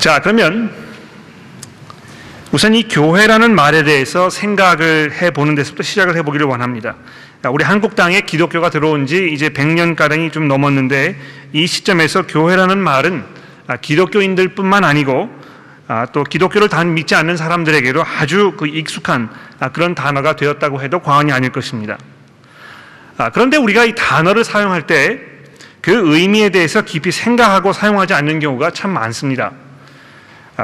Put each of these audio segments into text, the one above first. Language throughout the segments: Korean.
자, 그러면 우선 이 교회라는 말에 대해서 생각을 해보는 데서부터 시작을 해보기를 원합니다. 우리 한국 땅에 기독교가 들어온 지 이제 100년가량이 좀 넘었는데, 이 시점에서 교회라는 말은 기독교인들 뿐만 아니고 또 기독교를 단 믿지 않는 사람들에게도 아주 익숙한 그런 단어가 되었다고 해도 과언이 아닐 것입니다. 그런데 우리가 이 단어를 사용할 때 그 의미에 대해서 깊이 생각하고 사용하지 않는 경우가 참 많습니다.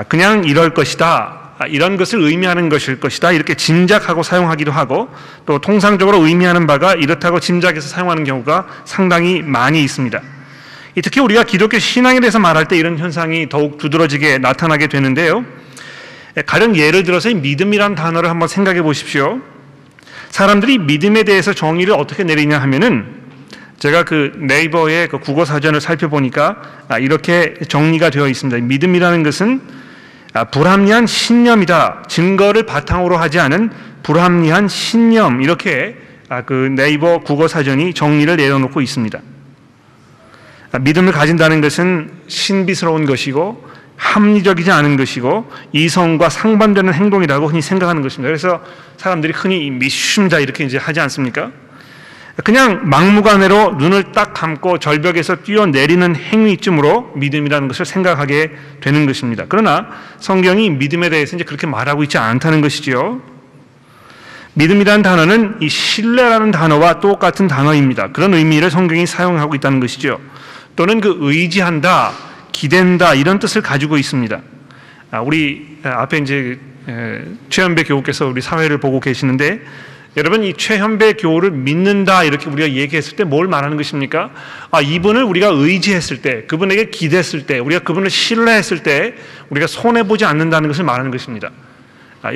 그냥 이럴 것이다, 이런 것을 의미하는 것일 것이다, 이렇게 짐작하고 사용하기도 하고, 또 통상적으로 의미하는 바가 이렇다고 짐작해서 사용하는 경우가 상당히 많이 있습니다. 특히 우리가 기독교 신앙에 대해서 말할 때 이런 현상이 더욱 두드러지게 나타나게 되는데요. 가령 예를 들어서 이 믿음이란 단어를 한번 생각해 보십시오. 사람들이 믿음에 대해서 정의를 어떻게 내리냐 하면은, 제가 네이버의 국어 사전을 살펴보니까 이렇게 정리가 되어 있습니다. 믿음이라는 것은 불합리한 신념이다, 증거를 바탕으로 하지 않은 불합리한 신념, 이렇게 네이버 국어 사전이 정리를 내려놓고 있습니다. 믿음을 가진다는 것은 신비스러운 것이고 합리적이지 않은 것이고 이성과 상반되는 행동이라고 흔히 생각하는 것입니다. 그래서 사람들이 흔히 믿습니다 이렇게 이제 하지 않습니까? 그냥 막무가내로 눈을 딱 감고 절벽에서 뛰어내리는 행위쯤으로 믿음이라는 것을 생각하게 되는 것입니다. 그러나 성경이 믿음에 대해서 이제 그렇게 말하고 있지 않다는 것이지요. 믿음이라는 단어는 이 신뢰라는 단어와 똑같은 단어입니다. 그런 의미를 성경이 사용하고 있다는 것이죠. 또는 의지한다, 기댄다, 이런 뜻을 가지고 있습니다. 우리 앞에 이제 최현배 교우께서 우리 사회를 보고 계시는데, 여러분 이 최현배 교우를 믿는다 이렇게 우리가 얘기했을 때 뭘 말하는 것입니까? 이분을 우리가 의지했을 때, 그분에게 기댔을 때, 우리가 그분을 신뢰했을 때 우리가 손해보지 않는다는 것을 말하는 것입니다.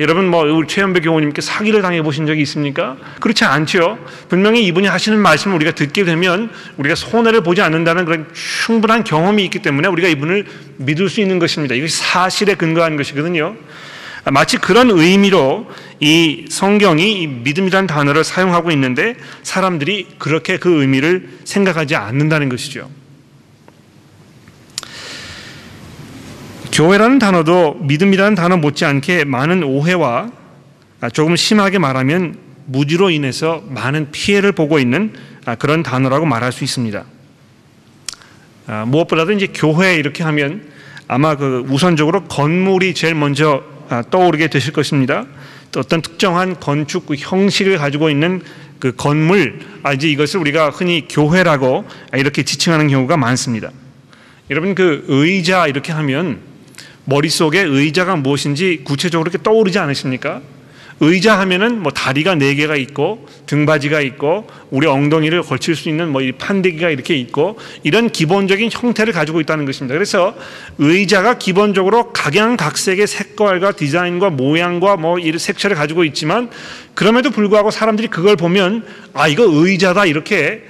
여러분 우리 최현배 교우님께 사기를 당해보신 적이 있습니까? 그렇지 않죠. 분명히 이분이 하시는 말씀을 우리가 듣게 되면 우리가 손해를 보지 않는다는 그런 충분한 경험이 있기 때문에 우리가 이분을 믿을 수 있는 것입니다. 이것이 사실에 근거한 것이거든요. 마치 그런 의미로 이 성경이 이 믿음이라는 단어를 사용하고 있는데, 사람들이 그렇게 그 의미를 생각하지 않는다는 것이죠. 교회라는 단어도 믿음이라는 단어 못지않게 많은 오해와, 조금 심하게 말하면 무지로 인해서 많은 피해를 보고 있는 그런 단어라고 말할 수 있습니다. 무엇보다도 이제 교회 이렇게 하면 아마 우선적으로 건물이 제일 먼저 떠오르게 되실 것입니다. 또 어떤 특정한 건축 형식을 가지고 있는 그 건물, 이제 이것을 우리가 흔히 교회라고 이렇게 지칭하는 경우가 많습니다. 여러분 의자 이렇게 하면 머릿속에 의자가 무엇인지 구체적으로 이렇게 떠오르지 않으십니까? 의자 하면은 다리가 4개가 있고 등받이가 있고 우리 엉덩이를 걸칠 수 있는 이 판대기가 이렇게 있고 이런 기본적인 형태를 가지고 있다는 것입니다. 그래서 의자가 기본적으로 각양각색의 색깔과 디자인과 모양과 이런 색채를 가지고 있지만, 그럼에도 불구하고 사람들이 그걸 보면 이거 의자다 이렇게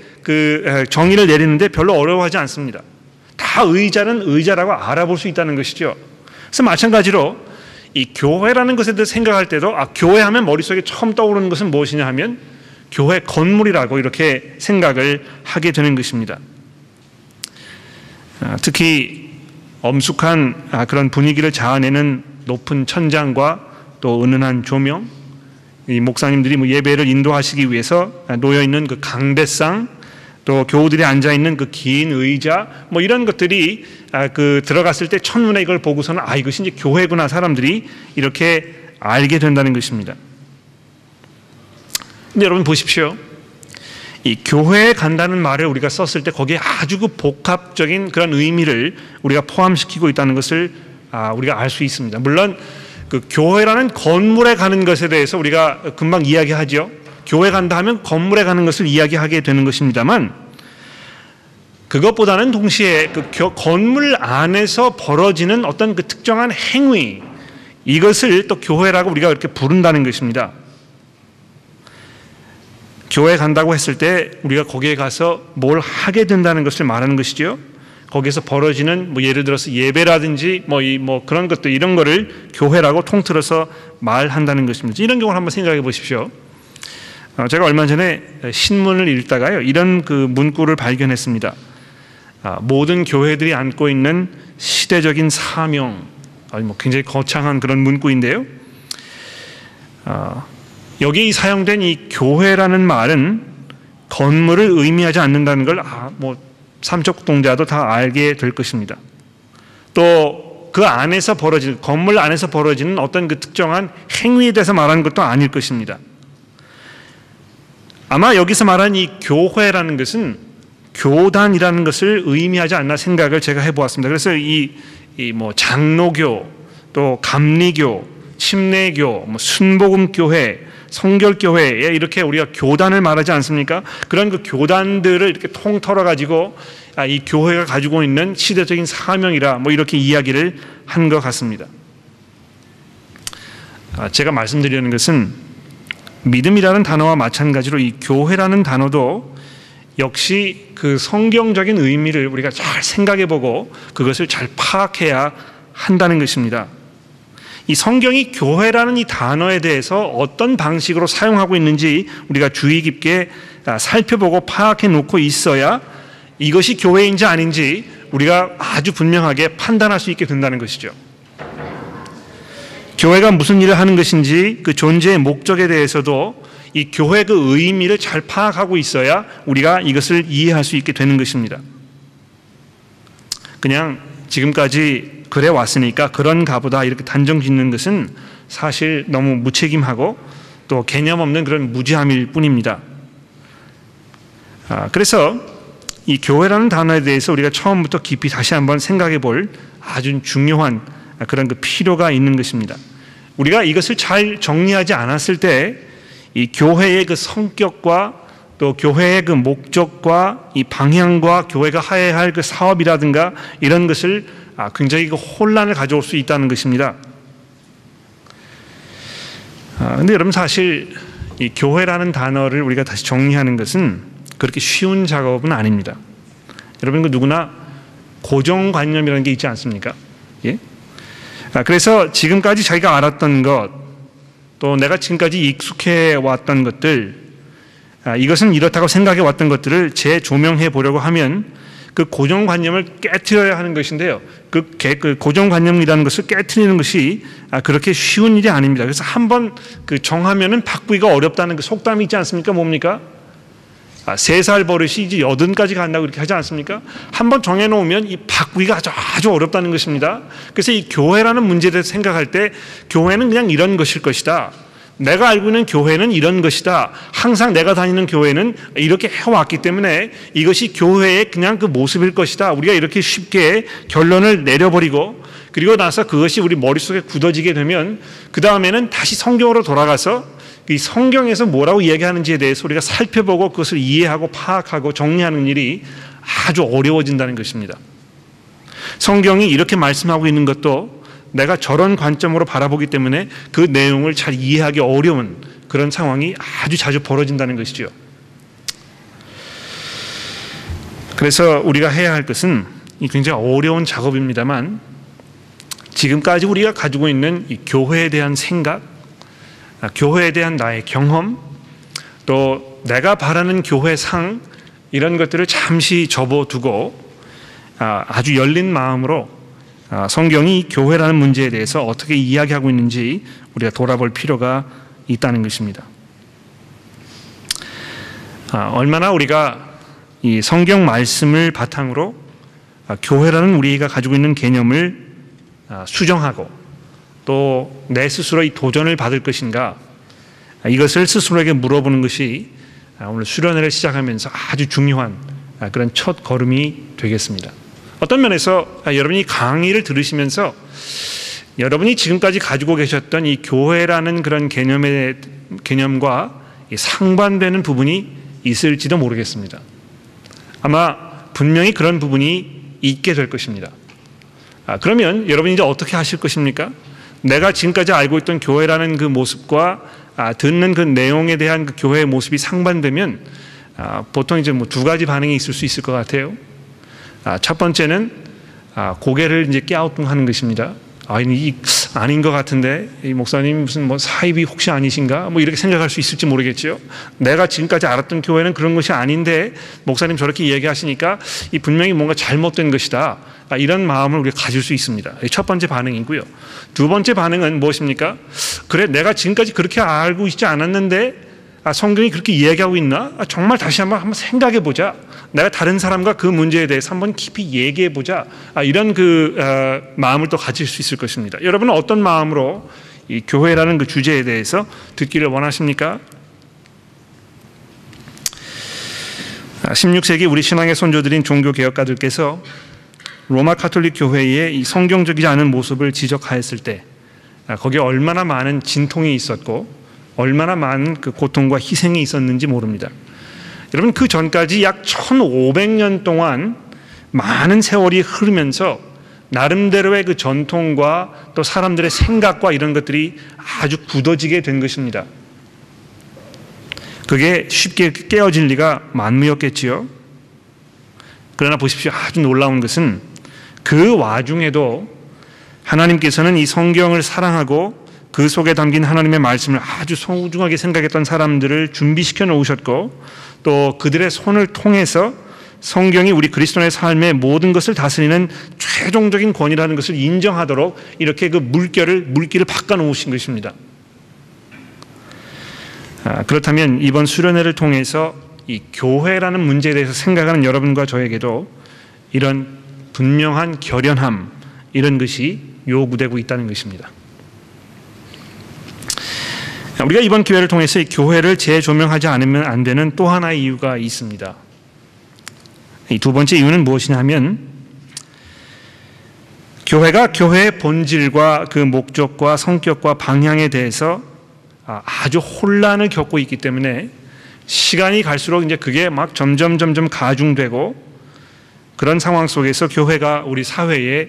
정의를 내리는데 별로 어려워하지 않습니다. 다 의자는 의자라고 알아볼 수 있다는 것이죠. 그래서 마찬가지로 이 교회라는 것에 대해서 생각할 때도 교회 하면 머릿속에 처음 떠오르는 것은 무엇이냐 하면 교회 건물이라고 이렇게 생각을 하게 되는 것입니다. 특히 엄숙한 그런 분위기를 자아내는 높은 천장과 또 은은한 조명, 이 목사님들이 예배를 인도하시기 위해서 놓여있는 강대상, 또 교우들이 앉아있는 긴 의자, 이런 것들이 들어갔을 때 첫눈에 이걸 보고서는 이것이 이제 교회구나, 사람들이 이렇게 알게 된다는 것입니다. 근데 여러분 보십시오. 이 교회에 간다는 말을 우리가 썼을 때 거기에 아주 복합적인 그런 의미를 우리가 포함시키고 있다는 것을 우리가 알 수 있습니다. 물론 교회라는 건물에 가는 것에 대해서 우리가 금방 이야기하죠. 교회 간다 하면 건물에 가는 것을 이야기하게 되는 것입니다만, 그것보다는 동시에 건물 안에서 벌어지는 어떤 특정한 행위, 이것을 또 교회라고 우리가 이렇게 부른다는 것입니다. 교회 간다고 했을 때 우리가 거기에 가서 뭘 하게 된다는 것을 말하는 것이죠. 거기에서 벌어지는 예를 들어서 예배라든지 그런 것들, 이런 거를 교회라고 통틀어서 말한다는 것입니다. 이런 경우를 한번 생각해 보십시오. 제가 얼마 전에 신문을 읽다가요, 이런 문구를 발견했습니다. 모든 교회들이 안고 있는 시대적인 사명, 굉장히 거창한 그런 문구인데요. 여기 사용된 이 교회라는 말은 건물을 의미하지 않는다는 걸 삼척동자도 다 알게 될 것입니다. 또 그 안에서 벌어지는, 건물 안에서 벌어지는 어떤 그 특정한 행위에 대해서 말하는 것도 아닐 것입니다. 아마 여기서 말한 이 교회라는 것은 교단이라는 것을 의미하지 않나 생각을 제가 해보았습니다. 그래서 장로교, 또 감리교, 침례교, 순복음교회, 성결교회에 이렇게 우리가 교단을 말하지 않습니까? 그런 그 교단들을 이렇게 통틀어 가지고 이 교회가 가지고 있는 시대적인 사명이라 이렇게 이야기를 한 것 같습니다. 제가 말씀드리는 것은 믿음이라는 단어와 마찬가지로 이 교회라는 단어도 역시 그 성경적인 의미를 우리가 잘 생각해보고 그것을 잘 파악해야 한다는 것입니다. 이 성경이 교회라는 이 단어에 대해서 어떤 방식으로 사용하고 있는지 우리가 주의 깊게 살펴보고 파악해 놓고 있어야 이것이 교회인지 아닌지 우리가 아주 분명하게 판단할 수 있게 된다는 것이죠. 교회가 무슨 일을 하는 것인지 그 존재의 목적에 대해서도 이 교회 그 의미를 잘 파악하고 있어야 우리가 이것을 이해할 수 있게 되는 것입니다. 그냥 지금까지 그래 왔으니까 그런가 보다 이렇게 단정 짓는 것은 사실 너무 무책임하고 또 개념 없는 그런 무지함일 뿐입니다. 그래서 이 교회라는 단어에 대해서 우리가 처음부터 깊이 다시 한번 생각해 볼 아주 중요한 그런 그 필요가 있는 것입니다. 우리가 이것을 잘 정리하지 않았을 때 이 교회의 그 성격과 또 교회의 그 목적과 이 방향과 교회가 해야 할 그 사업이라든가 이런 것을 굉장히 그 혼란을 가져올 수 있다는 것입니다. 근데 여러분 사실 이 교회라는 단어를 우리가 다시 정리하는 것은 그렇게 쉬운 작업은 아닙니다. 여러분 그 누구나 고정관념이라는 게 있지 않습니까? 예? 그래서 지금까지 자기가 알았던 것 또 내가 지금까지 익숙해 왔던 것들 이것은 이렇다고 생각해 왔던 것들을 재조명해 보려고 하면 그 고정관념을 깨트려야 하는 것인데요. 그 고정관념이라는 것을 깨트리는 것이 그렇게 쉬운 일이 아닙니다. 그래서 한번 그 정하면은 바꾸기가 어렵다는 그 속담이 있지 않습니까? 뭡니까? 3살 버릇이 이제 80까지 간다고 이렇게 하지 않습니까? 한번 정해놓으면 이 바꾸기가 아주 어렵다는 것입니다. 그래서 이 교회라는 문제에 대해서 생각할 때 교회는 그냥 이런 것일 것이다. 내가 알고 있는 교회는 이런 것이다. 항상 내가 다니는 교회는 이렇게 해왔기 때문에 이것이 교회의 그냥 그 모습일 것이다. 우리가 이렇게 쉽게 결론을 내려버리고 그리고 나서 그것이 우리 머릿속에 굳어지게 되면 그 다음에는 다시 성경으로 돌아가서 이 성경에서 뭐라고 이야기하는지에 대해서 우리가 살펴보고 그것을 이해하고 파악하고 정리하는 일이 아주 어려워진다는 것입니다. 성경이 이렇게 말씀하고 있는 것도 내가 저런 관점으로 바라보기 때문에 그 내용을 잘 이해하기 어려운 그런 상황이 아주 자주 벌어진다는 것이죠. 그래서 우리가 해야 할 것은 굉장히 어려운 작업입니다만 지금까지 우리가 가지고 있는 이 교회에 대한 생각, 교회에 대한 나의 경험, 또 내가 바라는 교회상 이런 것들을 잠시 접어두고 아주 열린 마음으로 성경이 교회라는 문제에 대해서 어떻게 이야기하고 있는지 우리가 돌아볼 필요가 있다는 것입니다. 얼마나 우리가 이 성경 말씀을 바탕으로 교회라는 우리가 가지고 있는 개념을 수정하고 또 내 스스로 이 도전을 받을 것인가 이것을 스스로에게 물어보는 것이 오늘 수련회를 시작하면서 아주 중요한 그런 첫 걸음이 되겠습니다. 어떤 면에서 여러분이 강의를 들으시면서 여러분이 지금까지 가지고 계셨던 이 교회라는 그런 개념과 상반되는 부분이 있을지도 모르겠습니다. 아마 분명히 그런 부분이 있게 될 것입니다. 그러면 여러분이 이제 어떻게 하실 것입니까? 내가 지금까지 알고 있던 교회라는 그 모습과 듣는 그 내용에 대한 그 교회의 모습이 상반되면 보통 이제 두 가지 반응이 있을 수 있을 것 같아요. 첫 번째는 고개를 이제 갸우뚱하는 것입니다. 아닌 것 같은데 이 목사님 무슨 뭐 사입이 혹시 아니신가? 뭐 이렇게 생각할 수 있을지 모르겠죠. 내가 지금까지 알았던 교회는 그런 것이 아닌데 목사님 저렇게 얘기하시니까 이 분명히 뭔가 잘못된 것이다. 이런 마음을 우리가 가질 수 있습니다. 첫 번째 반응이고요. 두 번째 반응은 무엇입니까? 그래, 내가 지금까지 그렇게 알고 있지 않았는데 성경이 그렇게 이야기하고 있나? 정말 다시 한번 생각해 보자. 내가 다른 사람과 그 문제에 대해서 한번 깊이 얘기해 보자. 이런 마음을 또 가질 수 있을 것입니다. 여러분은 어떤 마음으로 이 교회라는 그 주제에 대해서 듣기를 원하십니까? 16세기 우리 신앙의 선조들인 종교 개혁가들께서 로마 가톨릭 교회의 이 성경적이지 않은 모습을 지적하였을 때 거기에 얼마나 많은 진통이 있었고 얼마나 많은 그 고통과 희생이 있었는지 모릅니다. 여러분, 그 전까지 약 1500년 동안 많은 세월이 흐르면서 나름대로의 그 전통과 또 사람들의 생각과 이런 것들이 아주 굳어지게 된 것입니다. 그게 쉽게 깨어질 리가 만무였겠지요. 그러나 보십시오. 아주 놀라운 것은 그 와중에도 하나님께서는 이 성경을 사랑하고 그 속에 담긴 하나님의 말씀을 아주 소중하게 생각했던 사람들을 준비시켜 놓으셨고 또 그들의 손을 통해서 성경이 우리 그리스도인의 삶의 모든 것을 다스리는 최종적인 권위라는 것을 인정하도록 이렇게 그 물길을 바꿔 놓으신 것입니다. 그렇다면 이번 수련회를 통해서 이 교회라는 문제에 대해서 생각하는 여러분과 저에게도 이런 분명한 결연함, 이런 것이 요구되고 있다는 것입니다. 우리가 이번 기회를 통해서 이 교회를 재조명하지 않으면 안 되는 또 하나의 이유가 있습니다. 이 두 번째 이유는 무엇이냐 하면 교회가 교회의 본질과 그 목적과 성격과 방향에 대해서 아주 혼란을 겪고 있기 때문에 시간이 갈수록 이제 그게 막 점점 가중되고 그런 상황 속에서 교회가 우리 사회의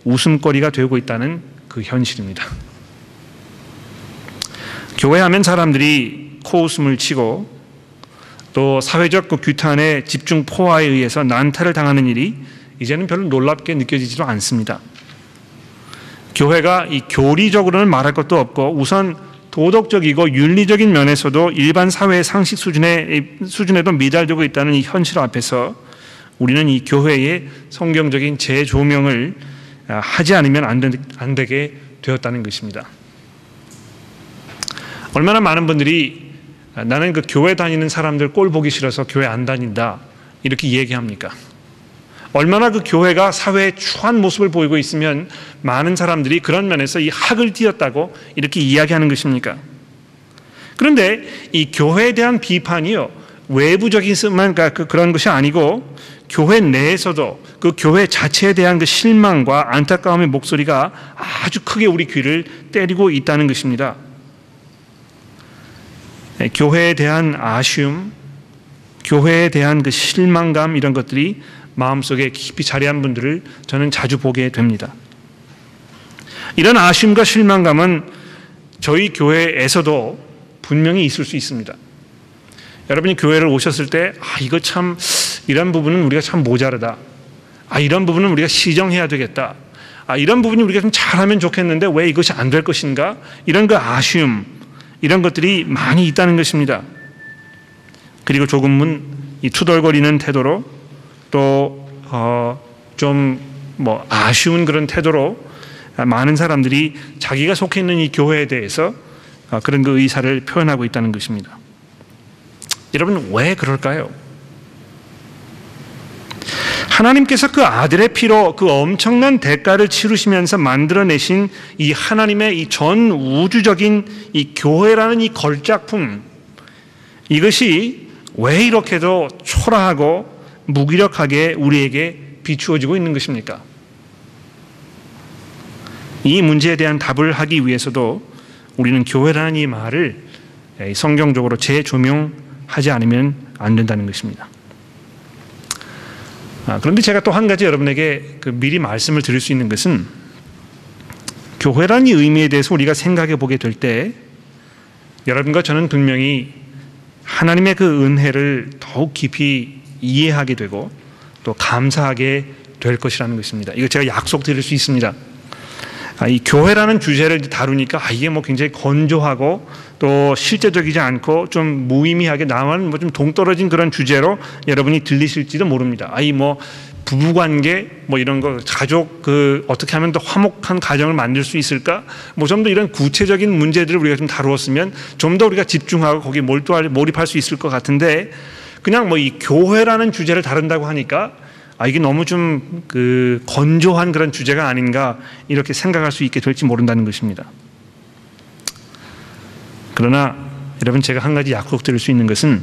웃음거리가 되고 있다는 그 현실입니다. 교회하면 사람들이 코웃음을 치고 또 사회적 그 규탄의 집중 포화에 의해서 난타를 당하는 일이 이제는 별로 놀랍게 느껴지지도 않습니다. 교회가 이 교리적으로는 말할 것도 없고 우선 도덕적이고 윤리적인 면에서도 일반 사회의 상식 수준에도 미달되고 있다는 이 현실 앞에서 우리는 이 교회의 성경적인 재조명을 하지 않으면 안 되게 되었다는 것입니다. 얼마나 많은 분들이 나는 그 교회 다니는 사람들 꼴 보기 싫어서 교회 안 다닌다 이렇게 얘기합니까? 얼마나 그 교회가 사회의 추한 모습을 보이고 있으면 많은 사람들이 그런 면에서 이 학을 띄었다고 이렇게 이야기하는 것입니까? 그런데 이 교회에 대한 비판이요, 외부적인만 그런 것이 아니고 교회 내에서도 그 교회 자체에 대한 그 실망과 안타까움의 목소리가 아주 크게 우리 귀를 때리고 있다는 것입니다. 교회에 대한 아쉬움, 교회에 대한 그 실망감, 이런 것들이 마음속에 깊이 자리한 분들을 저는 자주 보게 됩니다. 이런 아쉬움과 실망감은 저희 교회에서도 분명히 있을 수 있습니다. 여러분이 교회를 오셨을 때 이거 참 이런 부분은 우리가 참 모자르다. 이런 부분은 우리가 시정해야 되겠다. 이런 부분이 우리가 좀 잘하면 좋겠는데 왜 이것이 안 될 것인가? 이런 그 아쉬움, 이런 것들이 많이 있다는 것입니다. 그리고 조금은 이 투덜거리는 태도로 또 좀 아쉬운 그런 태도로 많은 사람들이 자기가 속해 있는 이 교회에 대해서 그런 그 의사를 표현하고 있다는 것입니다. 여러분, 왜 그럴까요? 하나님께서 그 아들의 피로 그 엄청난 대가를 치르시면서 만들어내신 이 하나님의 이 전 우주적인 이 교회라는 이 걸작품, 이것이 왜 이렇게도 초라하고 무기력하게 우리에게 비추어지고 있는 것입니까? 이 문제에 대한 답을 하기 위해서도 우리는 교회라는 이 말을 성경적으로 재조명하지 않으면 안 된다는 것입니다. 그런데 제가 또 한 가지 여러분에게 미리 말씀을 드릴 수 있는 것은, 교회라는 이 의미에 대해서 우리가 생각해 보게 될 때 여러분과 저는 분명히 하나님의 그 은혜를 더욱 깊이 이해하게 되고 또 감사하게 될 것이라는 것입니다. 이거 제가 약속드릴 수 있습니다. 이 교회라는 주제를 다루니까 이게 뭐 굉장히 건조하고 또 실제적이지 않고 좀 무의미하게 나와는 뭐 좀 동떨어진 그런 주제로 여러분이 들리실지도 모릅니다. 뭐 부부관계 뭐 이런 거 가족 어떻게 하면 더 화목한 가정을 만들 수 있을까? 뭐 좀 더 이런 구체적인 문제들을 우리가 좀 다루었으면 좀 더 우리가 집중하고 거기에 몰입할 수 있을 것 같은데 그냥 뭐 이 교회라는 주제를 다룬다고 하니까 이게 너무 좀 건조한 그런 주제가 아닌가 이렇게 생각할 수 있게 될지 모른다는 것입니다. 그러나 여러분 제가 한 가지 약속드릴 수 있는 것은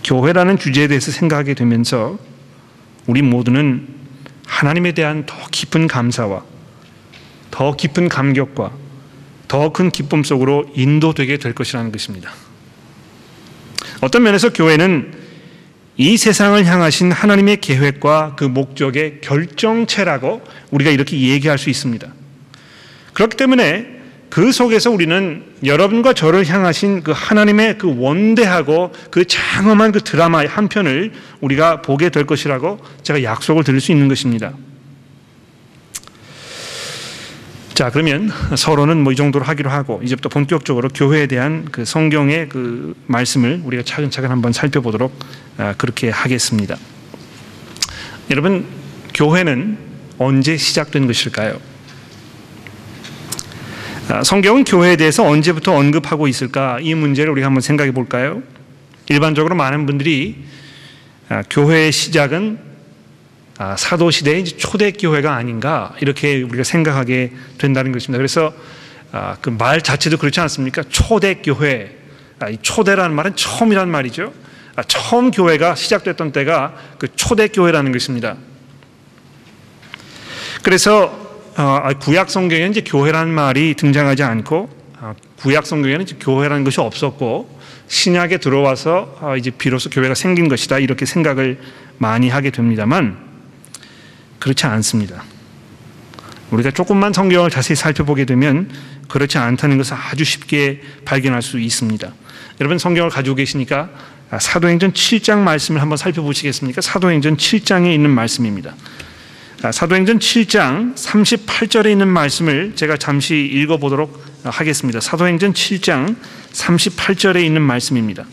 교회라는 주제에 대해서 생각하게 되면서 우리 모두는 하나님에 대한 더 깊은 감사와 더 깊은 감격과 더 큰 기쁨 속으로 인도되게 될 것이라는 것입니다. 어떤 면에서 교회는 이 세상을 향하신 하나님의 계획과 그 목적의 결정체라고 우리가 이렇게 얘기할 수 있습니다. 그렇기 때문에 그 속에서 우리는 여러분과 저를 향하신 그 하나님의 그 원대하고 그 장엄한 그 드라마의 한 편을 우리가 보게 될 것이라고 제가 약속을 드릴 수 있는 것입니다. 자, 그러면 서로는 뭐 이 정도로 하기로 하고 이제부터 본격적으로 교회에 대한 그 성경의 그 말씀을 우리가 차근차근 한번 살펴보도록 그렇게 하겠습니다. 여러분, 교회는 언제 시작된 것일까요? 성경은 교회에 대해서 언제부터 언급하고 있을까? 이 문제를 우리가 한번 생각해 볼까요? 일반적으로 많은 분들이 교회의 시작은 사도시대의 초대교회가 아닌가 이렇게 우리가 생각하게 된다는 것입니다. 그래서 그 말 자체도 그렇지 않습니까? 초대교회, 이 초대라는 말은 처음이라는 말이죠. 처음 교회가 시작됐던 때가 그 초대교회라는 것입니다. 그래서 구약 성경에는 이제 교회라는 말이 등장하지 않고 구약 성경에는 이제 교회라는 것이 없었고 신약에 들어와서 이제 비로소 교회가 생긴 것이다 이렇게 생각을 많이 하게 됩니다만 그렇지 않습니다. 우리가 조금만 성경을 자세히 살펴보게 되면 그렇지 않다는 것을 아주 쉽게 발견할 수 있습니다. 여러분 성경을 가지고 계시니까 사도행전 7장 말씀을 한번 살펴보시겠습니까? 사도행전 7장에 있는 말씀입니다. 사도행전 7장 38절에 있는 말씀을 제가 잠시 읽어보도록 하겠습니다. 사도행전 7장 38절에 있는 말씀입니다.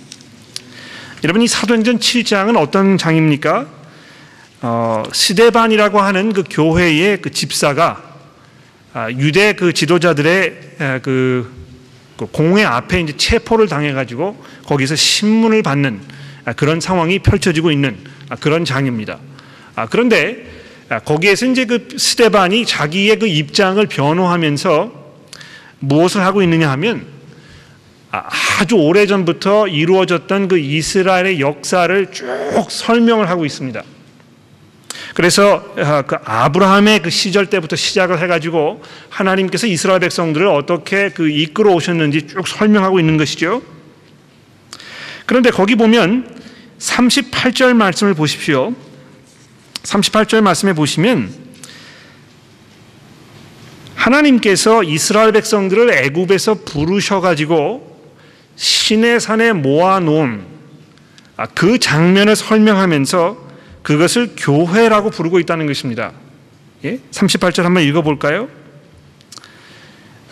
여러분 이 사도행전 7장은 어떤 장입니까? 스데반이라고 하는 그 교회의 그 집사가 유대 그 지도자들의 그 공회 앞에 이제 체포를 당해가지고 거기서 신문을 받는 그런 상황이 펼쳐지고 있는 그런 장입니다. 그런데 거기에서 이제 그 스데반이 자기의 그 입장을 변호하면서 무엇을 하고 있느냐 하면 아주 오래전부터 이루어졌던 그 이스라엘의 역사를 쭉 설명을 하고 있습니다. 그래서 그 아브라함의 그 시절 때부터 시작을 해가지고 하나님께서 이스라엘 백성들을 어떻게 그 이끌어 오셨는지 쭉 설명하고 있는 것이죠. 그런데 거기 보면 38절 말씀을 보십시오. 38절 말씀에 보시면 하나님께서 이스라엘 백성들을 애굽에서 부르셔가지고 시내산에 모아놓은 그 장면을 설명하면서 그것을 교회라고 부르고 있다는 것입니다. 38절 한번 읽어볼까요?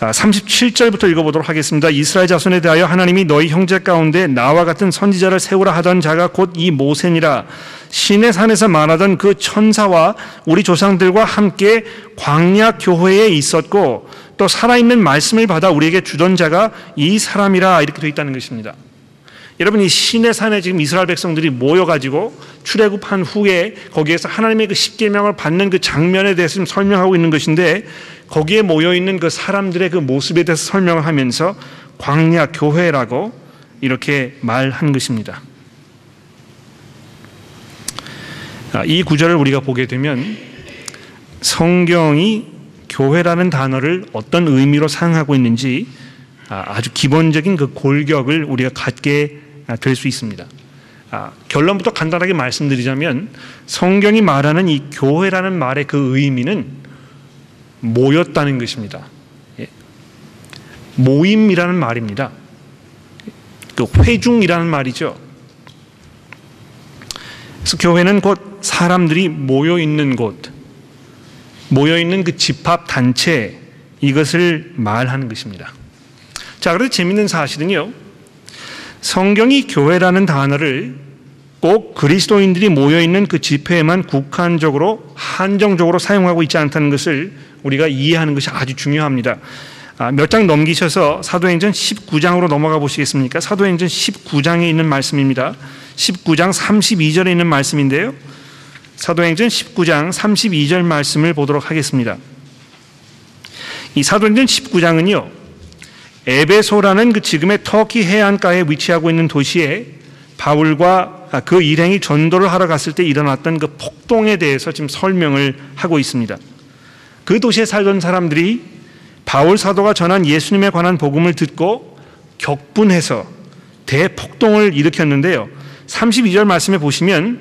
37절부터 읽어보도록 하겠습니다. 이스라엘 자손에 대하여 하나님이 너희 형제 가운데 나와 같은 선지자를 세우라 하던 자가 곧 이 모세니라. 시내산에서 말하던 그 천사와 우리 조상들과 함께 광야 교회에 있었고 또 살아있는 말씀을 받아 우리에게 주던 자가 이 사람이라 이렇게 되어 있다는 것입니다. 여러분 이 시내산에 지금 이스라엘 백성들이 모여가지고 출애굽한 후에 거기에서 하나님의 그 십계명을 받는 그 장면에 대해서 좀 설명하고 있는 것인데 거기에 모여있는 그 사람들의 그 모습에 대해서 설명을 하면서 광야 교회라고 이렇게 말한 것입니다. 이 구절을 우리가 보게 되면 성경이 교회라는 단어를 어떤 의미로 사용하고 있는지 아주 기본적인 그 골격을 우리가 갖게 될 수 있습니다. 결론부터 간단하게 말씀드리자면 성경이 말하는 이 교회라는 말의 그 의미는 모였다는 것입니다. 모임이라는 말입니다. 그 회중이라는 말이죠. 그래서 교회는 곧 사람들이 모여 있는 곳, 모여있는 그 집합 단체, 이것을 말하는 것입니다. 자, 그런데 재밌는 사실은요, 성경이 교회라는 단어를 꼭 그리스도인들이 모여있는 그 집회에만 국한적으로 한정적으로 사용하고 있지 않다는 것을 우리가 이해하는 것이 아주 중요합니다. 몇 장 넘기셔서 사도행전 19장으로 넘어가 보시겠습니까? 사도행전 19장에 있는 말씀입니다. 19장 32절에 있는 말씀인데요, 사도행전 19장 32절 말씀을 보도록 하겠습니다. 이 사도행전 19장은요, 에베소라는 그 지금의 터키 해안가에 위치하고 있는 도시에 바울과 그 일행이 전도를 하러 갔을 때 일어났던 그 폭동에 대해서 지금 설명을 하고 있습니다. 그 도시에 살던 사람들이 바울 사도가 전한 예수님에 관한 복음을 듣고 격분해서 대폭동을 일으켰는데요, 32절 말씀에 보시면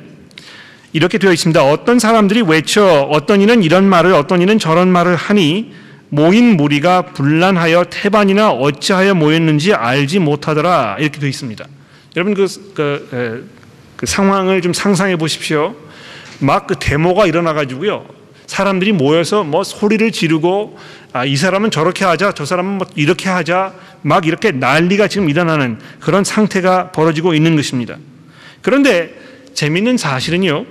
이렇게 되어 있습니다. 어떤 사람들이 외쳐 어떤 이는 이런 말을 어떤 이는 저런 말을 하니 모인 무리가 분란하여 태반이나 어찌하여 모였는지 알지 못하더라, 이렇게 되어 있습니다. 여러분 그 상황을 좀 상상해 보십시오. 막 그 데모가 일어나 가지고요, 사람들이 모여서 뭐 소리를 지르고 이 사람은 저렇게 하자, 저 사람은 뭐 이렇게 하자, 막 이렇게 난리가 지금 일어나는 그런 상태가 벌어지고 있는 것입니다. 그런데 재미있는 사실은요,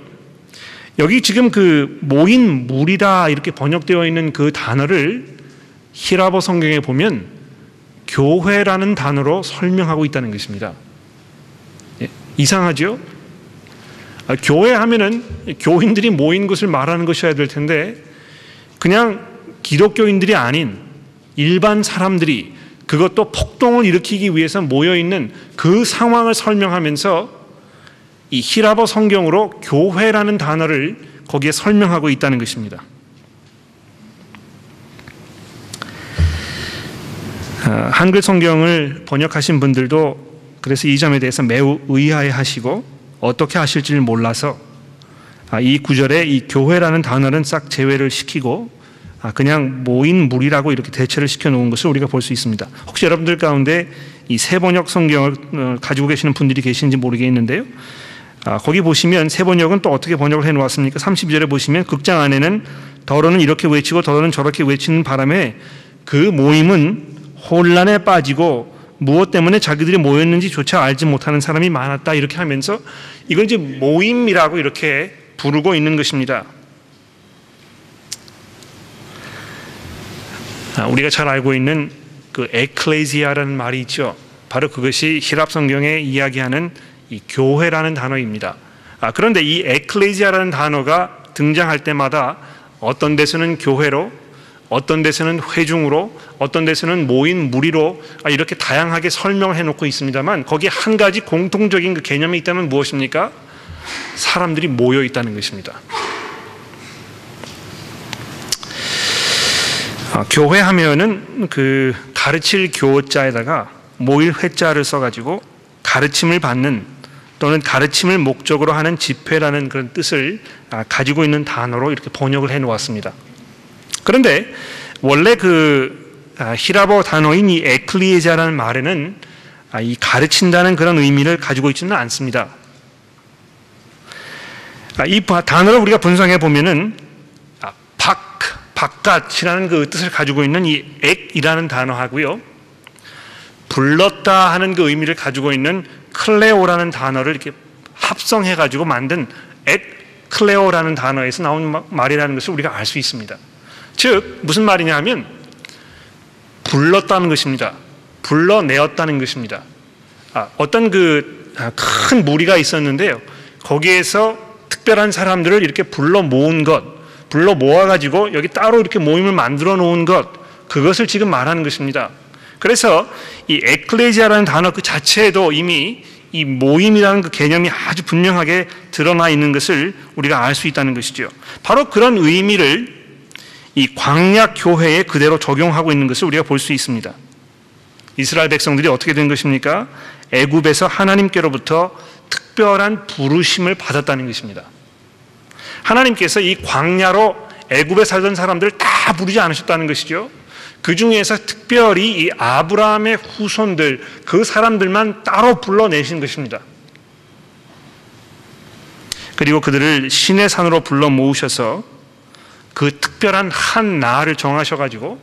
여기 지금 그 모인 무리다 이렇게 번역되어 있는 그 단어를 히라보 성경에 보면 교회라는 단어로 설명하고 있다는 것입니다. 이상하죠? 교회 하면은 교인들이 모인 것을 말하는 것이어야 될 텐데, 그냥 기독교인들이 아닌 일반 사람들이, 그것도 폭동을 일으키기 위해서 모여있는 그 상황을 설명하면서 이 히라보 성경으로 교회라는 단어를 거기에 설명하고 있다는 것입니다. 한글 성경을 번역하신 분들도 그래서 이 점에 대해서 매우 의아해 하시고 어떻게 하실지를 몰라서 이 구절에 이 교회라는 단어는 싹 제외를 시키고 그냥 모인 무리라고 이렇게 대체를 시켜놓은 것을 우리가 볼 수 있습니다. 혹시 여러분들 가운데 이 세번역 성경을 가지고 계시는 분들이 계신지 모르겠는데요, 거기 보시면 세번역은 또 어떻게 번역을 해놓았습니까? 32절에 보시면 극장 안에는 더러는 이렇게 외치고 더러는 저렇게 외치는 바람에 그 모임은 혼란에 빠지고 무엇 때문에 자기들이 모였는지조차 알지 못하는 사람이 많았다, 이렇게 하면서 이걸 이제 모임이라고 이렇게 부르고 있는 것입니다. 우리가 잘 알고 있는 그 에클레시아라는 말이 있죠. 바로 그것이 히랍 성경에 이야기하는 이 교회라는 단어입니다. 그런데 이 에클레시아라는 단어가 등장할 때마다 어떤 데서는 교회로, 어떤 데서는 회중으로, 어떤 데서는 모인 무리로 이렇게 다양하게 설명을 해놓고 있습니다만, 거기에 한 가지 공통적인 그 개념이 있다면 무엇입니까? 사람들이 모여 있다는 것입니다. 교회 하면은 그 가르칠 교자에다가 모일 회자를 써가지고 가르침을 받는 또는 가르침을 목적으로 하는 집회라는 그런 뜻을 가지고 있는 단어로 이렇게 번역을 해 놓았습니다. 그런데 원래 그 히라보 단어인 이 에클리에자라는 말에는 이 가르친다는 그런 의미를 가지고 있지는 않습니다. 이 단어를 우리가 분석해 보면은 바깥이라는 그 뜻을 가지고 있는 이 액이라는 단어하고요, 불렀다 하는 그 의미를 가지고 있는 클레오라는 단어를 이렇게 합성해 가지고 만든 클레오라는 단어에서 나온 말이라는 것을 우리가 알 수 있습니다. 즉 무슨 말이냐 하면 불렀다는 것입니다. 불러내었다는 것입니다. 어떤 그 큰 무리가 있었는데요, 거기에서 특별한 사람들을 이렇게 불러 모은 것, 불러 모아가지고 여기 따로 이렇게 모임을 만들어 놓은 것, 그것을 지금 말하는 것입니다. 그래서 이 에클레시아라는 단어 그 자체에도 이미 이 모임이라는 그 개념이 아주 분명하게 드러나 있는 것을 우리가 알 수 있다는 것이죠. 바로 그런 의미를 이 광야 교회에 그대로 적용하고 있는 것을 우리가 볼 수 있습니다. 이스라엘 백성들이 어떻게 된 것입니까? 애굽에서 하나님께로부터 특별한 부르심을 받았다는 것입니다. 하나님께서 이 광야로 애굽에 살던 사람들을 다 부르지 않으셨다는 것이죠. 그 중에서 특별히 이 아브라함의 후손들, 그 사람들만 따로 불러내신 것입니다. 그리고 그들을 시내 산으로 불러 모으셔서 그 특별한 한 날을 정하셔가지고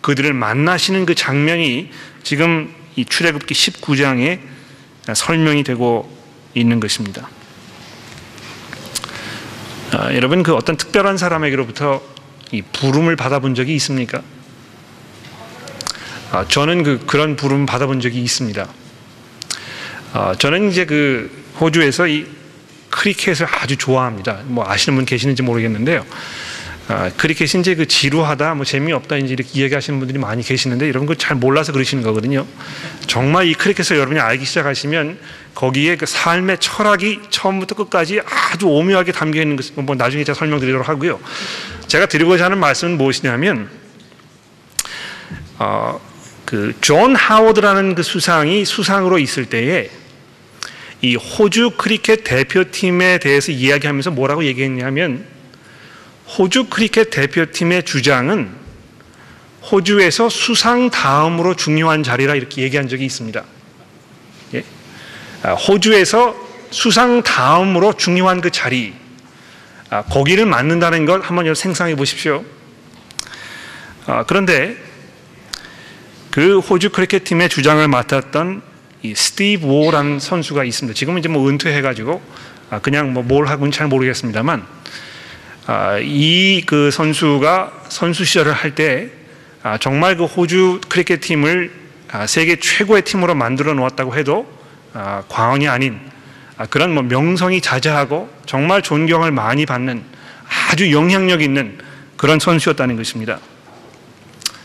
그들을 만나시는 그 장면이 지금 이 출애굽기 19장에 설명이 되고 있는 것입니다. 여러분, 그 어떤 특별한 사람에게로부터 이 부름을 받아본 적이 있습니까? 저는 그런 부름 받아본 적이 있습니다. 저는 이제 그 호주에서 이 크리켓을 아주 좋아합니다. 뭐 아시는 분 계시는지 모르겠는데요. 크리켓이 이제 그 지루하다, 뭐 재미없다, 이제 이렇게 이야기하시는 분들이 많이 계시는데 이런 걸 잘 몰라서 그러시는 거거든요. 정말 이 크리켓을 여러분이 알기 시작하시면 거기에 그 삶의 철학이 처음부터 끝까지 아주 오묘하게 담겨 있는 것을 뭐 나중에 제가 설명드리도록 하고요. 제가 드리고자 하는 말씀은 무엇이냐면, 그 존 하워드라는 그 수상이 수상으로 있을 때에 이 호주 크리켓 대표팀에 대해서 이야기하면서 뭐라고 얘기했냐면, 호주 크리켓 대표팀의 주장은 호주에서 수상 다음으로 중요한 자리라 이렇게 얘기한 적이 있습니다. 예? 호주에서 수상 다음으로 중요한 그 자리, 거기를 맡는다는 것 한번 생각해 보십시오. 그런데 그 호주 크리켓 팀의 주장을 맡았던 이 스티브 워라는 선수가 있습니다. 지금은 이제 뭐 은퇴해가지고 그냥 뭐 뭘 하고는 잘 모르겠습니다만, 이 그 선수가 선수 시절을 할 때 정말 그 호주 크리켓 팀을 세계 최고의 팀으로 만들어 놓았다고 해도 과언이 아닌 그런 뭐 명성이 자자하고 정말 존경을 많이 받는 아주 영향력 있는 그런 선수였다는 것입니다.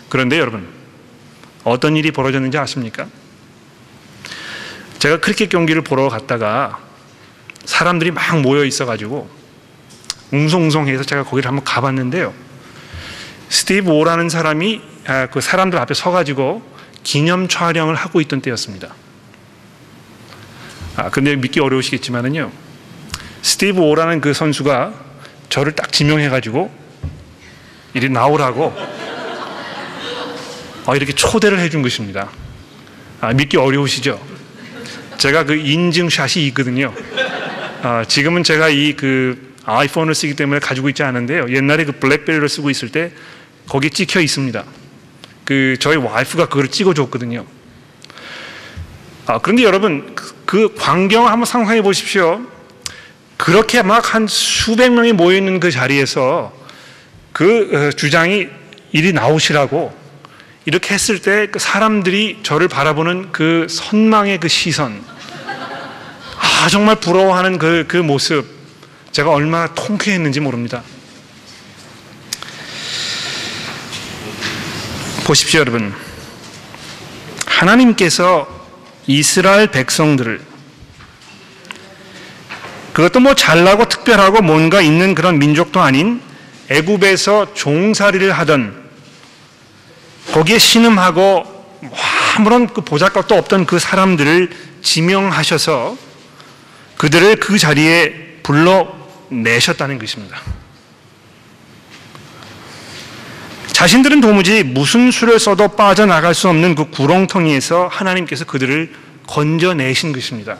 그런데 여러분, 어떤 일이 벌어졌는지 아십니까? 제가 크리켓 경기를 보러 갔다가 사람들이 막 모여 있어가지고 웅성웅성해서 제가 거기를 한번 가봤는데요. 스티브 오라는 사람이 그 사람들 앞에 서가지고 기념 촬영을 하고 있던 때였습니다. 근데 믿기 어려우시겠지만은요, 스티브 오라는 그 선수가 저를 딱 지명해가지고 이리 나오라고 이렇게 초대를 해준 것입니다. 믿기 어려우시죠? 제가 그 인증샷이 있거든요. 지금은 제가 이 그 아이폰을 쓰기 때문에 가지고 있지 않은데요. 옛날에 그 블랙베리를 쓰고 있을 때 거기 찍혀 있습니다. 그 저희 와이프가 그걸 찍어줬거든요. 그런데 여러분, 그 광경을 한번 상상해 보십시오. 그렇게 막 한 수백 명이 모여 있는 그 자리에서 그 주장이 이리 나오시라고 이렇게 했을 때 그 사람들이 저를 바라보는 그 선망의 그 시선, 정말 부러워하는 그 모습, 제가 얼마나 통쾌했는지 모릅니다. 보십시오, 여러분. 하나님께서 이스라엘 백성들을, 그것도 뭐 잘나고 특별하고 뭔가 있는 그런 민족도 아닌 애굽에서 종살이를 하던, 거기에 신음하고 아무런 그 보잘것도 없던 그 사람들을 지명하셔서 그들을 그 자리에 불러내셨다는 것입니다. 자신들은 도무지 무슨 수를 써도 빠져나갈 수 없는 그 구렁텅이에서 하나님께서 그들을 건져내신 것입니다.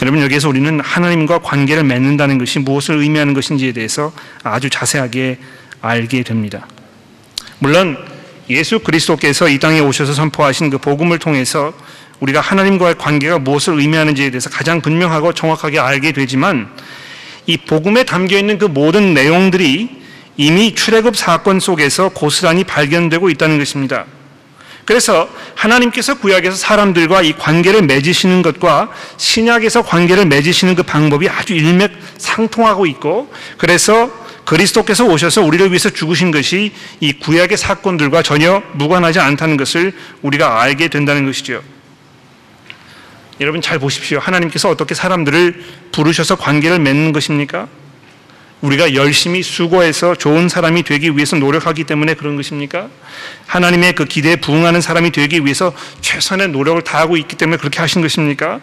여러분, 여기에서 우리는 하나님과 관계를 맺는다는 것이 무엇을 의미하는 것인지에 대해서 아주 자세하게 알게 됩니다. 물론 예수 그리스도께서 이 땅에 오셔서 선포하신 그 복음을 통해서 우리가 하나님과의 관계가 무엇을 의미하는지에 대해서 가장 분명하고 정확하게 알게 되지만, 이 복음에 담겨있는 그 모든 내용들이 이미 출애굽 사건 속에서 고스란히 발견되고 있다는 것입니다. 그래서 하나님께서 구약에서 사람들과 이 관계를 맺으시는 것과 신약에서 관계를 맺으시는 그 방법이 아주 일맥상통하고 있고, 그래서 그리스도께서 오셔서 우리를 위해서 죽으신 것이 이 구약의 사건들과 전혀 무관하지 않다는 것을 우리가 알게 된다는 것이죠. 여러분, 잘 보십시오. 하나님께서 어떻게 사람들을 부르셔서 관계를 맺는 것입니까? 우리가 열심히 수고해서 좋은 사람이 되기 위해서 노력하기 때문에 그런 것입니까? 하나님의 그 기대에 부응하는 사람이 되기 위해서 최선의 노력을 다하고 있기 때문에 그렇게 하신 것입니까?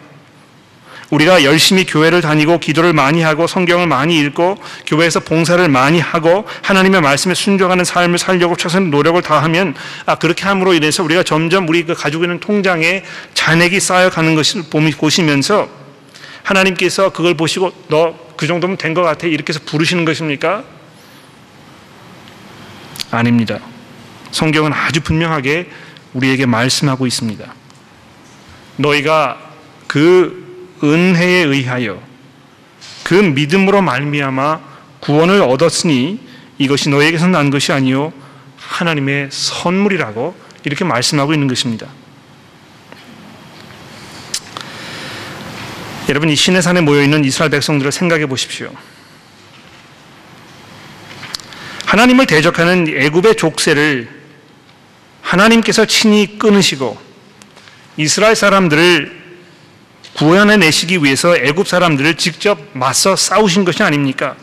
우리가 열심히 교회를 다니고 기도를 많이 하고 성경을 많이 읽고 교회에서 봉사를 많이 하고 하나님의 말씀에 순종하는 삶을 살려고 최선의 노력을 다하면, 그렇게 함으로 인해서 우리가 점점 우리 가지고 있는 통장에 잔액이 쌓여가는 것을 보시면서 하나님께서 그걸 보시고 너 그 정도면 된 것 같아 이렇게 해서 부르시는 것입니까? 아닙니다. 성경은 아주 분명하게 우리에게 말씀하고 있습니다. 너희가 그 은혜에 의하여 그 믿음으로 말미암아 구원을 얻었으니 이것이 너희에게서 난 것이 아니요 하나님의 선물이라고 이렇게 말씀하고 있는 것입니다. 여러분, 이 시내산에 모여있는 이스라엘 백성들을 생각해 보십시오. 하나님을 대적하는 애굽의 족쇄를 하나님께서 친히 끊으시고 이스라엘 사람들을 구원해내시기 위해서 애굽 사람들을 직접 맞서 싸우신 것이 아닙니까?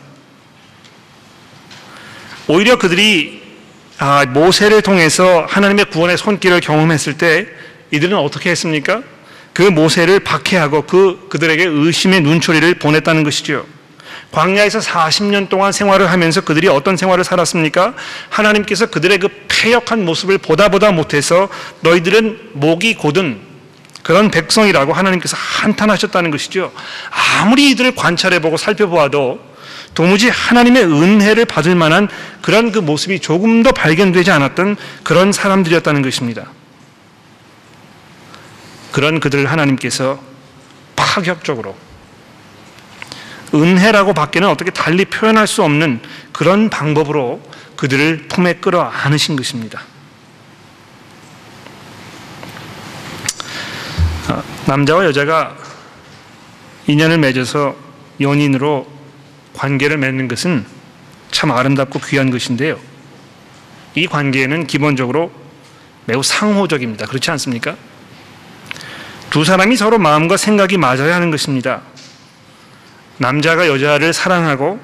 오히려 그들이 모세를 통해서 하나님의 구원의 손길을 경험했을 때 이들은 어떻게 했습니까? 그 모세를 박해하고 그들에게 의심의 눈초리를 보냈다는 것이죠. 광야에서 40년 동안 생활을 하면서 그들이 어떤 생활을 살았습니까? 하나님께서 그들의 그 패역한 모습을 보다 못해서 너희들은 목이 곧은 그런 백성이라고 하나님께서 한탄하셨다는 것이죠. 아무리 이들을 관찰해보고 살펴보아도 도무지 하나님의 은혜를 받을 만한 그런 그 모습이 조금도 발견되지 않았던 그런 사람들이었다는 것입니다. 그런 그들을 하나님께서 파격적으로 은혜라고 밖에는 어떻게 달리 표현할 수 없는 그런 방법으로 그들을 품에 끌어 안으신 것입니다. 남자와 여자가 인연을 맺어서 연인으로 관계를 맺는 것은 참 아름답고 귀한 것인데요. 이 관계는 기본적으로 매우 상호적입니다. 그렇지 않습니까? 두 사람이 서로 마음과 생각이 맞아야 하는 것입니다. 남자가 여자를 사랑하고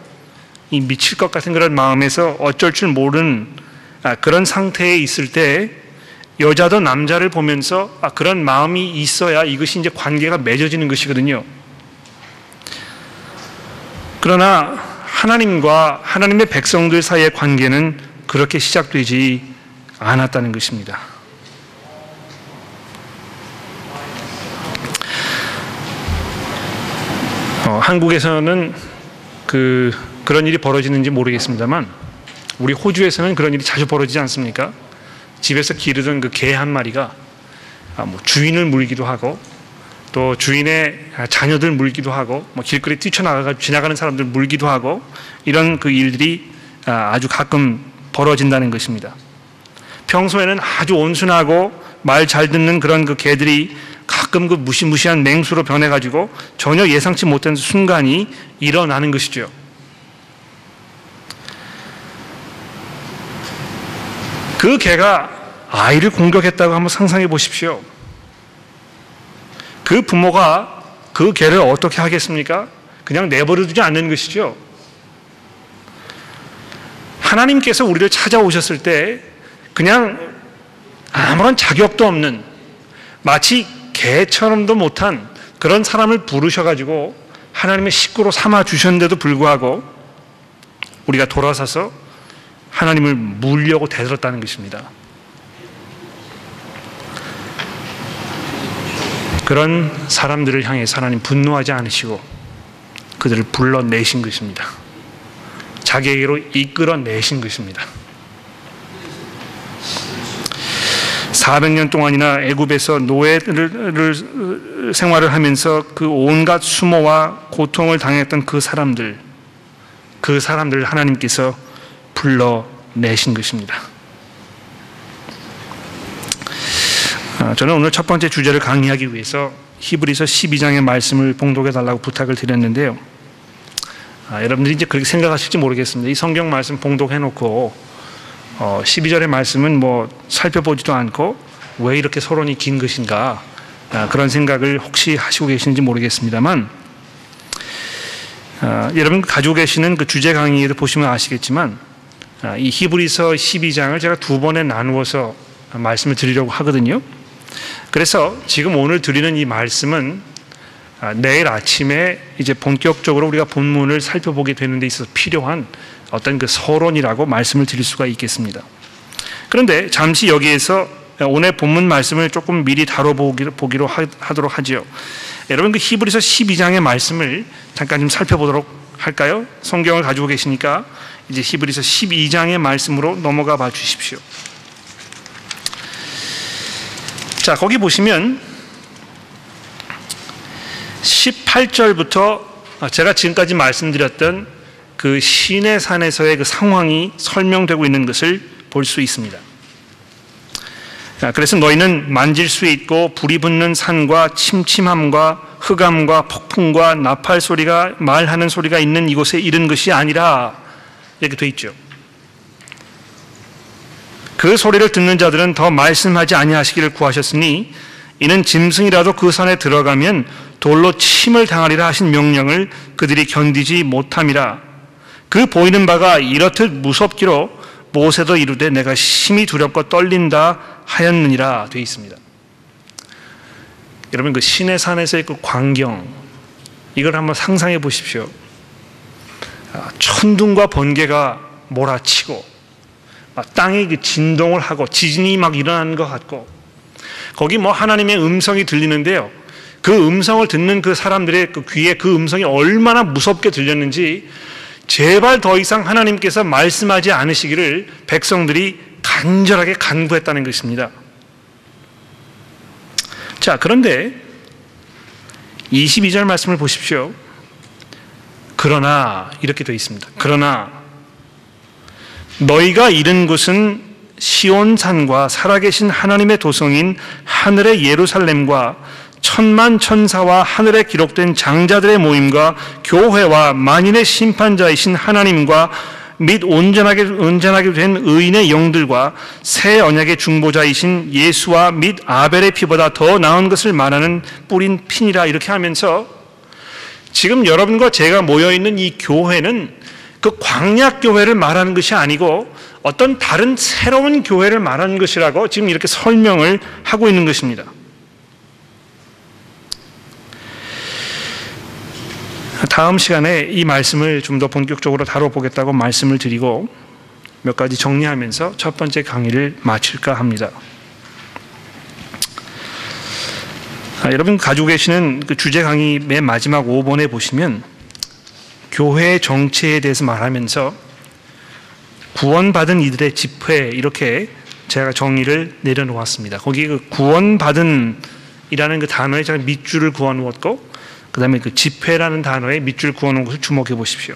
이 미칠 것 같은 그런 마음에서 어쩔 줄 모르는 그런 상태에 있을 때 여자도 남자를 보면서 그런 마음이 있어야 이것이 이제 관계가 맺어지는 것이거든요. 그러나 하나님과 하나님의 백성들 사이의 관계는 그렇게 시작되지 않았다는 것입니다. 한국에서는 그런 일이 벌어지는지 모르겠습니다만 우리 호주에서는 그런 일이 자주 벌어지지 않습니까? 집에서 기르던 그 개 한 마리가 주인을 물기도 하고 또 주인의 자녀들 물기도 하고 길거리 뛰쳐나가 지나가는 사람들 물기도 하고 이런 그 일들이 아주 가끔 벌어진다는 것입니다. 평소에는 아주 온순하고 말 잘 듣는 그런 그 개들이 가끔 그 무시무시한 맹수로 변해가지고 전혀 예상치 못한 순간이 일어나는 것이죠. 그 개가 아이를 공격했다고 한번 상상해 보십시오. 그 부모가 그 개를 어떻게 하겠습니까? 그냥 내버려 두지 않는 것이죠. 하나님께서 우리를 찾아오셨을 때 그냥 아무런 자격도 없는 마치 개처럼도 못한 그런 사람을 부르셔가지고 하나님의 식구로 삼아 주셨는데도 불구하고 우리가 돌아서서 하나님을 물려고 대들었다는 것입니다. 그런 사람들을 향해서 하나님 분노하지 않으시고 그들을 불러내신 것입니다. 자기에게로 이끌어내신 것입니다. 400년 동안이나 애굽에서 노예를 생활을 하면서 그 온갖 수모와 고통을 당했던 그 사람들을 하나님께서 불러내신 것입니다. 저는 오늘 첫 번째 주제를 강의하기 위해서 히브리서 12장의 말씀을 봉독해 달라고 부탁을 드렸는데요. 여러분들이 이제 그렇게 생각하실지 모르겠습니다. 이 성경 말씀 봉독해 놓고 12절의 말씀은 살펴보지도 않고 왜 이렇게 서론이 긴 것인가 그런 생각을 혹시 하시고 계시는지 모르겠습니다만 여러분 가지고 계시는 그 주제 강의를 보시면 아시겠지만 이 히브리서 12장을 제가 두 번에 나누어서 말씀을 드리려고 하거든요. 그래서 지금 오늘 드리는 이 말씀은 내일 아침에 이제 본격적으로 우리가 본문을 살펴보게 되는 데 있어서 필요한 어떤 그 서론이라고 말씀을 드릴 수가 있겠습니다. 그런데 잠시 여기에서 오늘 본문 말씀을 조금 미리 다뤄보기로 하도록 하죠. 여러분 그 히브리서 12장의 말씀을 잠깐 좀 살펴보도록 할까요? 성경을 가지고 계시니까 이제 히브리서 12장의 말씀으로 넘어가 봐 주십시오. 자, 거기 보시면 18절부터 제가 지금까지 말씀드렸던 그 시내산에서의 그 상황이 설명되고 있는 것을 볼 수 있습니다. 그래서 너희는 만질 수 있고 불이 붙는 산과 침침함과 흑암과 폭풍과 나팔 소리가 말하는 소리가 있는 이곳에 이른 것이 아니라 이렇게 돼 있죠. 그 소리를 듣는 자들은 더 말씀하지 아니하시기를 구하셨으니 이는 짐승이라도 그 산에 들어가면 돌로 침을 당하리라 하신 명령을 그들이 견디지 못함이라. 그 보이는 바가 이렇듯 무섭기로 모세도 이르되 내가 심히 두렵고 떨린다 하였느니라 되어 있습니다. 여러분 그 시내산에서의 그 광경, 이걸 한번 상상해 보십시오. 천둥과 번개가 몰아치고 땅이 그 진동을 하고 지진이 막 일어나는 것 같고, 거기 뭐 하나님의 음성이 들리는데요, 그 음성을 듣는 그 사람들의 그 귀에 그 음성이 얼마나 무섭게 들렸는지 제발 더 이상 하나님께서 말씀하지 않으시기를 백성들이 간절하게 간구했다는 것입니다. 자, 그런데 22절 말씀을 보십시오. 그러나 이렇게 되어 있습니다. 그러나 너희가 이른 곳은 시온산과 살아계신 하나님의 도성인 하늘의 예루살렘과 천만 천사와 하늘에 기록된 장자들의 모임과 교회와 만인의 심판자이신 하나님과 및 온전하게 된 의인의 영들과 새 언약의 중보자이신 예수와 및 아벨의 피보다 더 나은 것을 말하는 뿌린 피니라. 이렇게 하면서 지금 여러분과 제가 모여있는 이 교회는 그 광야 교회를 말하는 것이 아니고 어떤 다른 새로운 교회를 말하는 것이라고 지금 이렇게 설명을 하고 있는 것입니다. 다음 시간에 이 말씀을 좀 더 본격적으로 다뤄보겠다고 말씀을 드리고 몇 가지 정리하면서 첫 번째 강의를 마칠까 합니다. 여러분 가지고 계시는 그 주제 강의 맨 마지막 5번에 보시면 교회의 정체에 대해서 말하면서 구원받은 이들의 집회, 이렇게 제가 정의를 내려놓았습니다. 거기 그 구원받은 이라는 그 단어에 제가 밑줄을 그어 놓았고, 그 다음에 그 집회라는 단어에 밑줄 그어 놓은 것을 주목해 보십시오.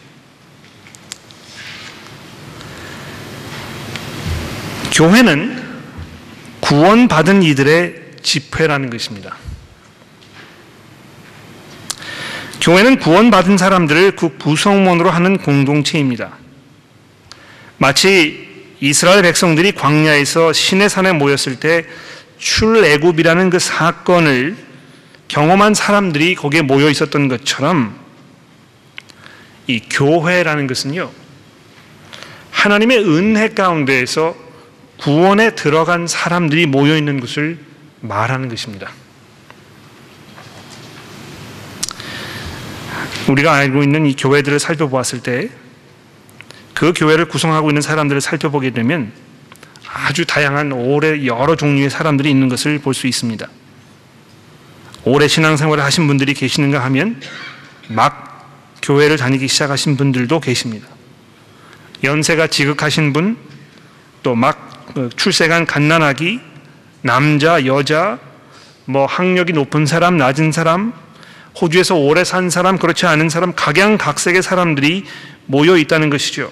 교회는 구원받은 이들의 집회라는 것입니다. 교회는 구원받은 사람들을 그 구성원으로 하는 공동체입니다. 마치 이스라엘 백성들이 광야에서 시내산에 모였을 때 출애굽이라는 그 사건을 경험한 사람들이 거기에 모여 있었던 것처럼 이 교회라는 것은요, 하나님의 은혜 가운데에서 구원에 들어간 사람들이 모여 있는 것을 말하는 것입니다. 우리가 알고 있는 이 교회들을 살펴보았을 때 그 교회를 구성하고 있는 사람들을 살펴보게 되면 아주 다양한 오래 여러 종류의 사람들이 있는 것을 볼 수 있습니다. 오래 신앙생활을 하신 분들이 계시는가 하면 막 교회를 다니기 시작하신 분들도 계십니다. 연세가 지극하신 분, 또 막 출세간 갓난아기, 남자, 여자, 뭐 학력이 높은 사람, 낮은 사람, 호주에서 오래 산 사람, 그렇지 않은 사람, 각양각색의 사람들이 모여 있다는 것이죠.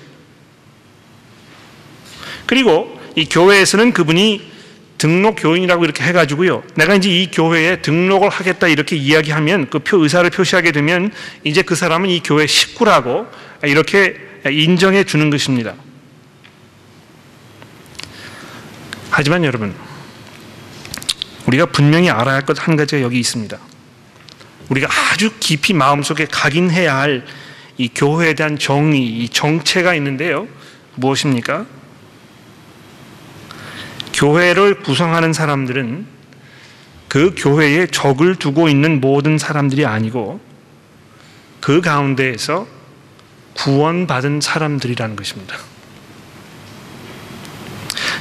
그리고 이 교회에서는 그분이 등록 교인이라고 이렇게 해가지고요, 내가 이제 이 교회에 등록을 하겠다 이렇게 이야기하면 그 의사를 표시하게 되면 이제 그 사람은 이 교회 식구라고 이렇게 인정해 주는 것입니다. 하지만 여러분, 우리가 분명히 알아야 할 것 한 가지가 여기 있습니다. 우리가 아주 깊이 마음속에 각인해야 할 이 교회에 대한 정의, 이 정체가 있는데요, 무엇입니까? 교회를 구성하는 사람들은 그 교회에 적을 두고 있는 모든 사람들이 아니고 그 가운데에서 구원받은 사람들이라는 것입니다.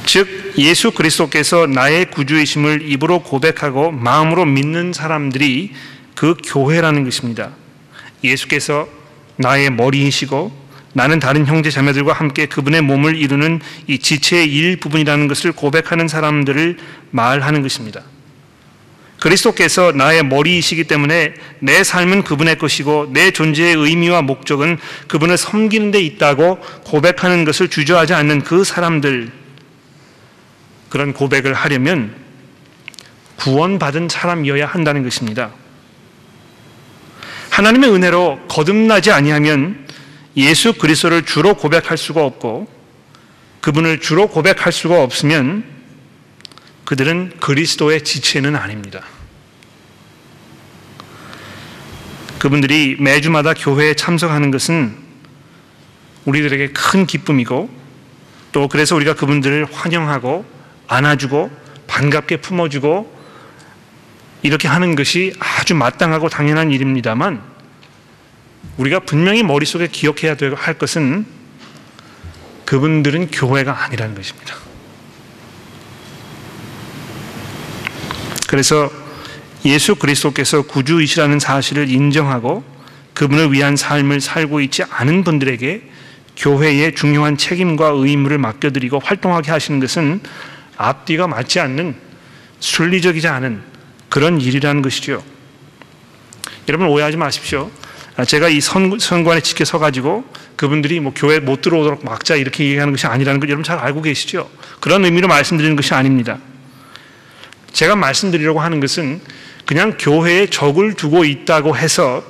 즉 예수 그리스도께서 나의 구주이심을 입으로 고백하고 마음으로 믿는 사람들이 그 교회라는 것입니다. 예수께서 나의 머리이시고 나는 다른 형제 자매들과 함께 그분의 몸을 이루는 이 지체의 일부분이라는 것을 고백하는 사람들을 말하는 것입니다. 그리스도께서 나의 머리이시기 때문에 내 삶은 그분의 것이고 내 존재의 의미와 목적은 그분을 섬기는 데 있다고 고백하는 것을 주저하지 않는 그 사람들, 그런 고백을 하려면 구원받은 사람이어야 한다는 것입니다. 하나님의 은혜로 거듭나지 아니하면 예수 그리스도를 주로 고백할 수가 없고, 그분을 주로 고백할 수가 없으면 그들은 그리스도의 지체는 아닙니다. 그분들이 매주마다 교회에 참석하는 것은 우리들에게 큰 기쁨이고, 또 그래서 우리가 그분들을 환영하고 안아주고 반갑게 품어주고 이렇게 하는 것이 아주 마땅하고 당연한 일입니다만, 우리가 분명히 머릿속에 기억해야 할 것은 그분들은 교회가 아니라는 것입니다. 그래서 예수 그리스도께서 구주이시라는 사실을 인정하고 그분을 위한 삶을 살고 있지 않은 분들에게 교회의 중요한 책임과 의무를 맡겨드리고 활동하게 하시는 것은 앞뒤가 맞지 않는, 순리적이지 않은 그런 일이라는 것이죠. 여러분 오해하지 마십시오. 제가 이 선관에 지켜서가지고 그분들이 교회 못 들어오도록 막자 이렇게 얘기하는 것이 아니라는 걸 여러분 잘 알고 계시죠? 그런 의미로 말씀드리는 것이 아닙니다. 제가 말씀드리려고 하는 것은 그냥 교회에 적을 두고 있다고 해서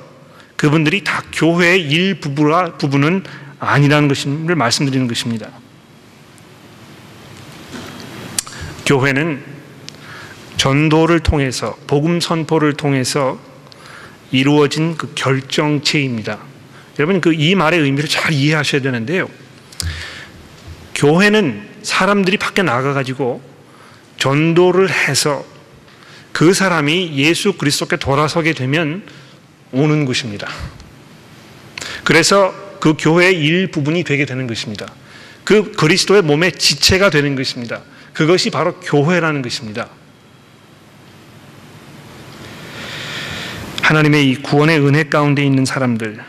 그분들이 다 교회의 일부분은 아니라는 것을 말씀드리는 것입니다. 교회는 전도를 통해서, 복음 선포를 통해서 이루어진 그 결정체입니다. 여러분 이 말의 의미를 잘 이해하셔야 되는데요. 교회는 사람들이 밖에 나가가지고 전도를 해서 그 사람이 예수 그리스도께 돌아서게 되면 오는 것입니다. 그래서 그 교회의 일부분이 되게 되는 것입니다. 그 그리스도의 몸의 지체가 되는 것입니다. 그것이 바로 교회라는 것입니다. 하나님의 이 구원의 은혜 가운데 있는 사람들,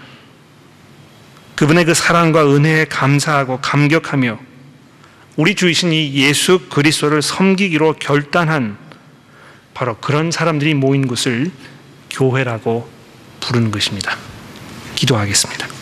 그분의 그 사랑과 은혜에 감사하고 감격하며 우리 주이신 이 예수 그리스도를 섬기기로 결단한 바로 그런 사람들이 모인 곳을 교회라고 부르는 것입니다. 기도하겠습니다.